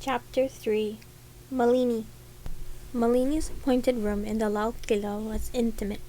Chapter 3 Malini Malini's appointed room in the Laukila was intimate.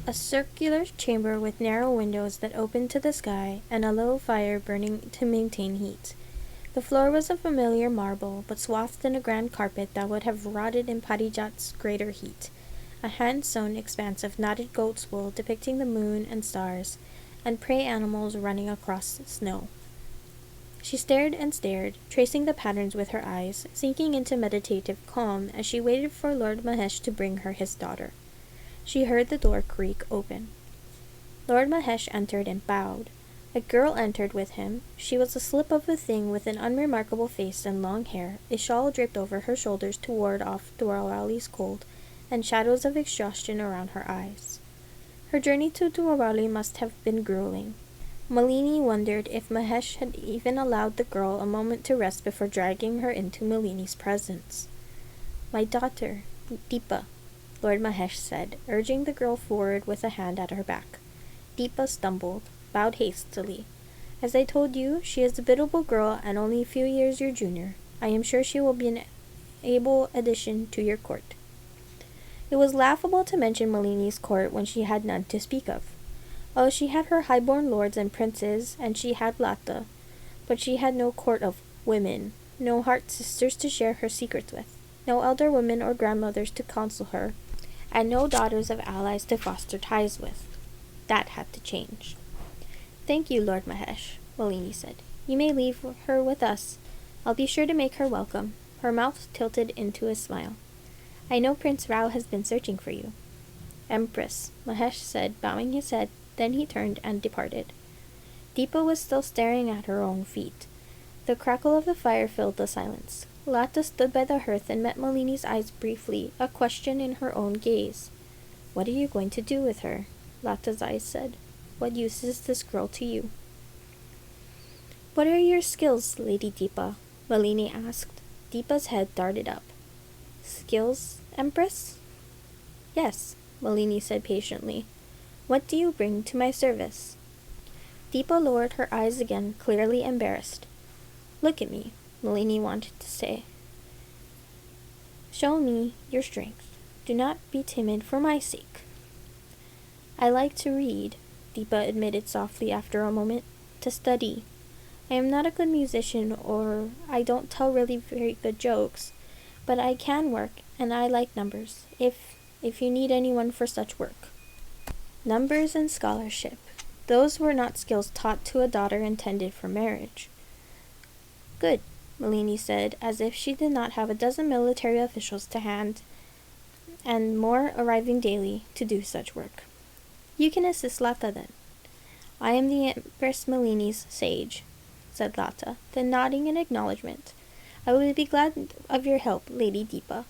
A circular chamber with narrow windows that opened to the sky, and a low fire burning to maintain heat. The floor was of familiar marble, but swathed in a grand carpet that would have rotted in Parijat's greater heat. A hand-sewn expanse of knotted goat's wool depicting the moon and stars, and prey animals running across snow. She stared and stared, tracing the patterns with her eyes, sinking into meditative calm as she waited for Lord Mahesh to bring her his daughter. She heard the door creak open. Lord Mahesh entered and bowed. A girl entered with him. She was a slip of a thing with an unremarkable face and long hair, a shawl draped over her shoulders to ward off Dwarali's cold, and shadows of exhaustion around her eyes. Her journey to Dwarali must have been grueling. Malini wondered if Mahesh had even allowed the girl a moment to rest before dragging her into Malini's presence. "My daughter, Deepa," Lord Mahesh said, urging the girl forward with a hand at her back. Deepa stumbled, bowed hastily. "As I told you, she is a biddable girl and only a few years your junior. I am sure she will be an able addition to your court." It was laughable to mention Malini's court when she had none to speak of. Oh, she had her high-born lords and princes, and she had Lata, but she had no court of women, no heart sisters to share her secrets with, no elder women or grandmothers to counsel her, and no daughters of allies to foster ties with. That had to change. "Thank you, Lord Mahesh," Malini said. "You may leave her with us. I'll be sure to make her welcome." Her mouth tilted into a smile. "I know Prince Rao has been searching for you." "Empress," Mahesh said, bowing his head. Then he turned and departed. Deepa was still staring at her own feet. The crackle of the fire filled the silence. Lata stood by the hearth and met Malini's eyes briefly, a question in her own gaze. "What are you going to do with her?" Lata's eyes said. "What use is this girl to you?" "What are your skills, Lady Deepa?" Malini asked. Deepa's head darted up. "Skills, Empress?" "Yes," Malini said patiently. "What do you bring to my service?" Deepa lowered her eyes again, clearly embarrassed. "Look at me," Malini wanted to say. "Show me your strength. Do not be timid for my sake." "I like to read," Deepa admitted softly after a moment. "To study. I am not a good musician, or I don't tell really very good jokes, but I can work, and I like numbers, if you need anyone for such work." Numbers and scholarship. Those were not skills taught to a daughter intended for marriage. "Good," Malini said, as if she did not have a dozen military officials to hand, and more arriving daily, to do such work. "You can assist Lata then." "I am the Empress Malini's sage," said Lata, then nodding in acknowledgement. "I would be glad of your help, Lady Deepa."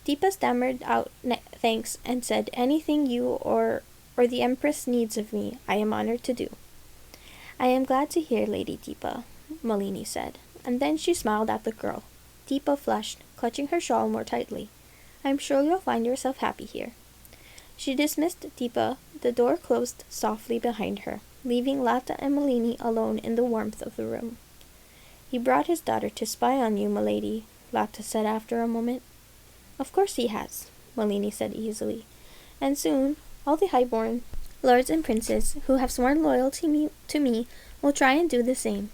Deepa stammered out thanks and said, "Anything you or the Empress needs of me, I am honored to do." "I am glad to hear, Lady Deepa," Malini said, and then she smiled at the girl. Deepa flushed, clutching her shawl more tightly. "I'm sure you'll find yourself happy here." She dismissed Deepa. The door closed softly behind her, leaving Lata and Malini alone in the warmth of the room. "He brought his daughter to spy on you, milady," Lata said after a moment. "Of course he has," Malini said easily. "And soon all the high-born lords and princes who have sworn loyalty to me will try and do the same.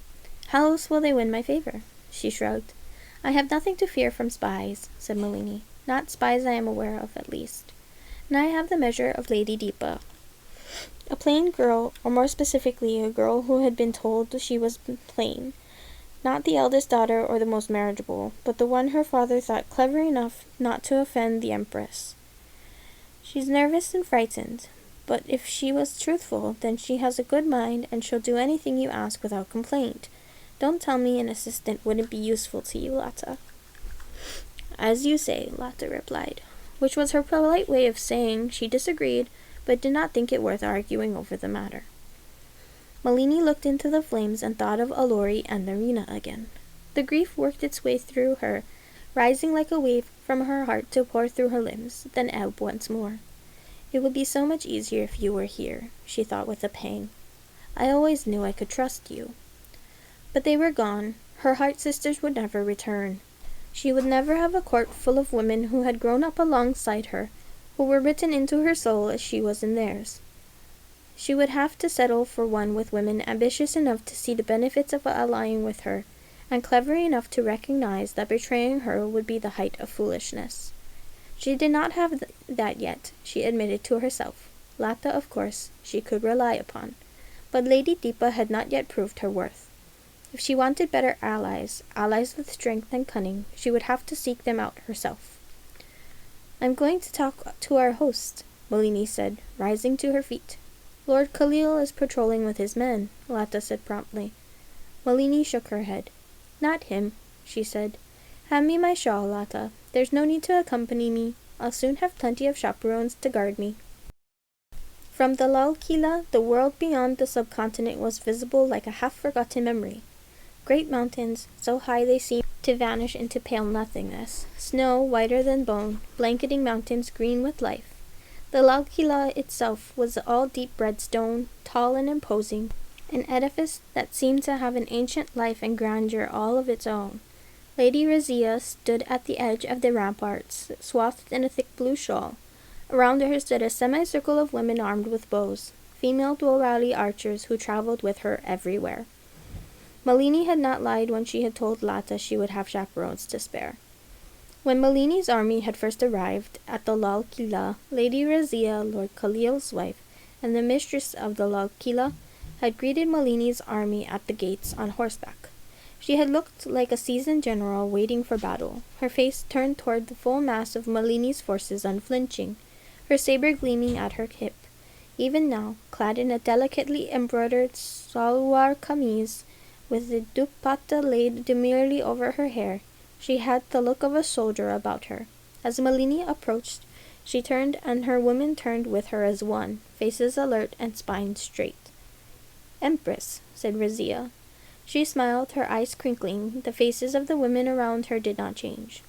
How else will they win my favor?" She shrugged. "I have nothing to fear from spies," said Malini. "Not spies I am aware of, at least. And I have the measure of Lady Deepa. A plain girl, or more specifically a girl who had been told she was plain. Not the eldest daughter or the most marriageable, but the one her father thought clever enough not to offend the Empress. She's nervous and frightened, but if she was truthful, then she has a good mind and she'll do anything you ask without complaint. Don't tell me an assistant wouldn't be useful to you, Lata." "As you say," Lata replied, which was her polite way of saying she disagreed, but did not think it worth arguing over the matter. Malini looked into the flames and thought of Alori and Narina again. The grief worked its way through her, rising like a wave from her heart to pour through her limbs, then ebb once more. "It would be so much easier if you were here," she thought with a pang. "I always knew I could trust you." But they were gone. Her heart sisters would never return. She would never have a court full of women who had grown up alongside her, who were written into her soul as she was in theirs. She would have to settle for one with women ambitious enough to see the benefits of allying with her, and clever enough to recognize that betraying her would be the height of foolishness. She did not have that yet, she admitted to herself. Lata, of course, she could rely upon, but Lady Deepa had not yet proved her worth. If she wanted better allies, allies with strength and cunning, she would have to seek them out herself. "I'm going to talk to our host," Malini said, rising to her feet. "Lord Khalil is patrolling with his men," Lata said promptly. Malini shook her head. "Not him," she said. "Hand me my shawl, Lata. There's no need to accompany me. I'll soon have plenty of chaperones to guard me." From the Lal Kila, the world beyond the subcontinent was visible like a half-forgotten memory. Great mountains, so high they seemed to vanish into pale nothingness. Snow, whiter than bone, blanketing mountains green with life. The Lal Kila itself was all deep red stone, tall and imposing, an edifice that seemed to have an ancient life and grandeur all of its own. Lady Razia stood at the edge of the ramparts, swathed in a thick blue shawl. Around her stood a semicircle of women armed with bows, female Dwalali archers who traveled with her everywhere. Malini had not lied when she had told Lata she would have chaperones to spare. When Malini's army had first arrived at the Lal Kila, Lady Razia, Lord Khalil's wife, and the mistress of the Lal Kila, had greeted Malini's army at the gates on horseback. She had looked like a seasoned general waiting for battle, her face turned toward the full mass of Malini's forces unflinching, her saber gleaming at her hip. Even now, clad in a delicately embroidered salwar kameez, with the dupatta laid demurely over her hair, she had the look of a soldier about her. As Malini approached, she turned and her women turned with her as one, faces alert and spines straight. "Empress," said Razia. She smiled, her eyes crinkling. The faces of the women around her did not change.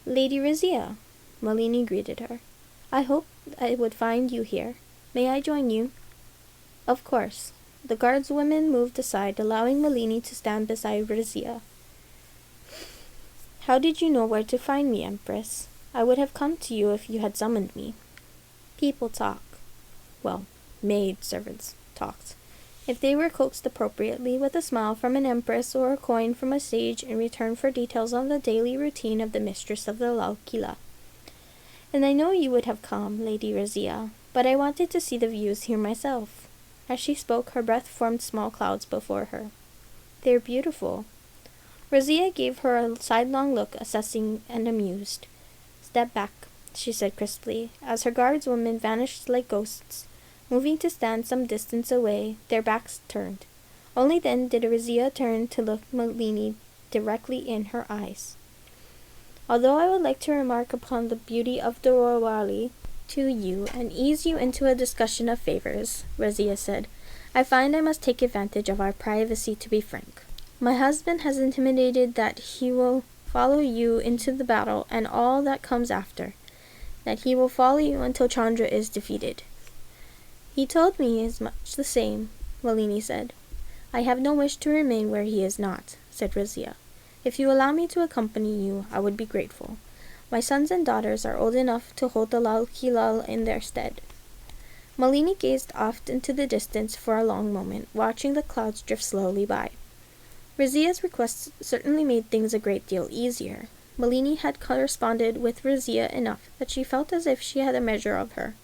"Lady Razia," Malini greeted her. "I hoped I would find you here. May I join you?" "Of course." The guardswomen moved aside, allowing Malini to stand beside Razia. "How did you know where to find me, Empress? I would have come to you if you had summoned me." "People talk." Well, maid-servants talked. If they were coaxed appropriately with a smile from an empress or a coin from a sage in return for details on the daily routine of the mistress of the Lal Kila. "And I know you would have come, Lady Razia, but I wanted to see the views here myself." As she spoke, her breath formed small clouds before her. "They're beautiful." Razia gave her a sidelong look, assessing and amused. "Step back," she said crisply, as her guardswomen vanished like ghosts, moving to stand some distance away, their backs turned. Only then did Razia turn to look Malini directly in her eyes. "Although I would like to remark upon the beauty of the Dorwali to you and ease you into a discussion of favors," Razia said, "I find I must take advantage of our privacy to be frank. My husband has intimated that he will follow you into the battle and all that comes after, that he will follow you until Chandra is defeated." "He told me as much the same," Malini said. "I have no wish to remain where he is not," said Razia. "If you allow me to accompany you, I would be grateful. My sons and daughters are old enough to hold the Lal Kila in their stead." Malini gazed off into the distance for a long moment, watching the clouds drift slowly by. Razia's request certainly made things a great deal easier. Malini had corresponded with Razia enough that she felt as if she had a measure of her.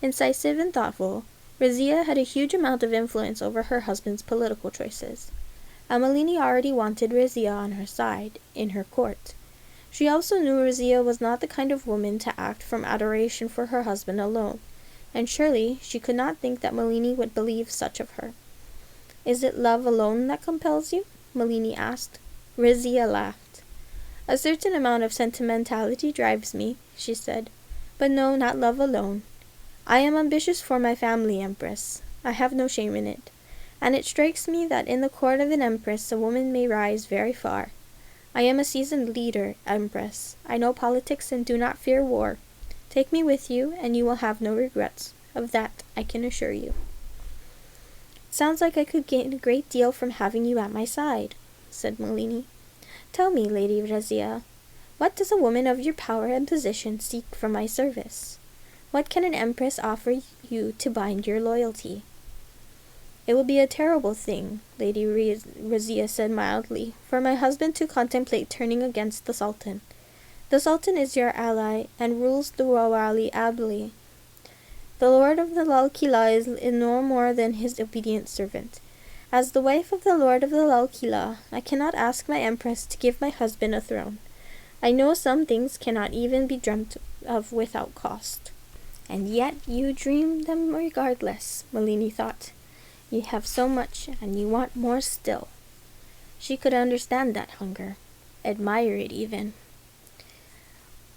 Incisive and thoughtful, Razia had a huge amount of influence over her husband's political choices. And Malini already wanted Razia on her side, in her court. She also knew Razia was not the kind of woman to act from adoration for her husband alone, and surely she could not think that Malini would believe such of her. "Is it love alone that compels you?" Malini asked. Razia laughed. "A certain amount of sentimentality drives me," she said. "But no, not love alone. I am ambitious for my family, Empress. I have no shame in it. And it strikes me that in the court of an empress a woman may rise very far. I am a seasoned leader, Empress. I know politics and do not fear war. Take me with you, and you will have no regrets. Of that I can assure you." "Sounds like I could gain a great deal from having you at my side," said Malini. Tell me, Lady Razia, what does a woman of your power and position seek from my service? What can an empress offer you to bind your loyalty? It will be a terrible thing, Lady Razia said mildly, for my husband to contemplate turning against the Sultan. The Sultan is your ally and rules the Rawali ably. The Lord of the Lal Kila is no more than his obedient servant. As the wife of the Lord of the Lal Kila, I cannot ask my empress to give my husband a throne. I know some things cannot even be dreamt of without cost. And yet you dream them regardless, Malini thought. You have so much, and you want more still. She could understand that hunger, admire it even.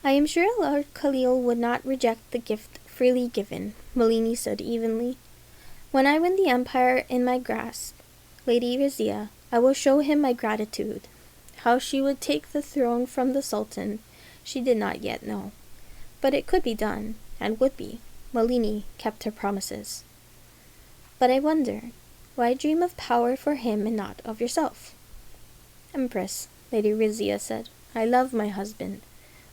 I am sure Lord Khalil would not reject the gift freely given, Malini said evenly. When I win the empire in my grasp, Lady Razia, I will show him my gratitude. How she would take the throne from the Sultan, she did not yet know. But it could be done, and would be. Malini kept her promises. But I wonder, why dream of power for him and not of yourself? Empress, Lady Razia said, I love my husband.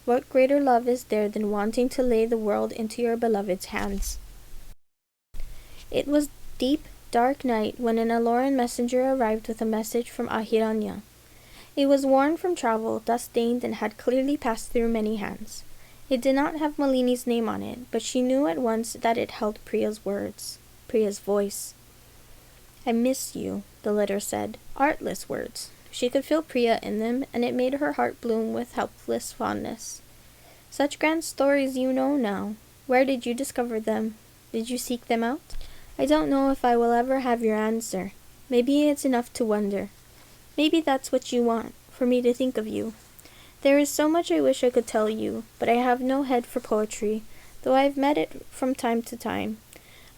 What greater love is there than wanting to lay the world into your beloved's hands? It was deep, dark night when an Aloran messenger arrived with a message from Ahiranya. It was worn from travel, dust-stained, and had clearly passed through many hands. It did not have Malini's name on it, but she knew at once that it held Priya's words, Priya's voice. I miss you, the letter said, artless words. She could feel Priya in them, and it made her heart bloom with helpless fondness. Such grand stories you know now. Where did you discover them? Did you seek them out? I don't know if I will ever have your answer. Maybe it's enough to wonder. Maybe that's what you want, for me to think of you. There is so much I wish I could tell you, but I have no head for poetry, though I have met it from time to time.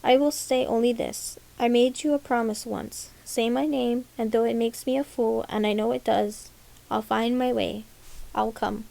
I will say only this. I made you a promise once. Say my name, and though it makes me a fool, and I know it does, I'll find my way. I'll come.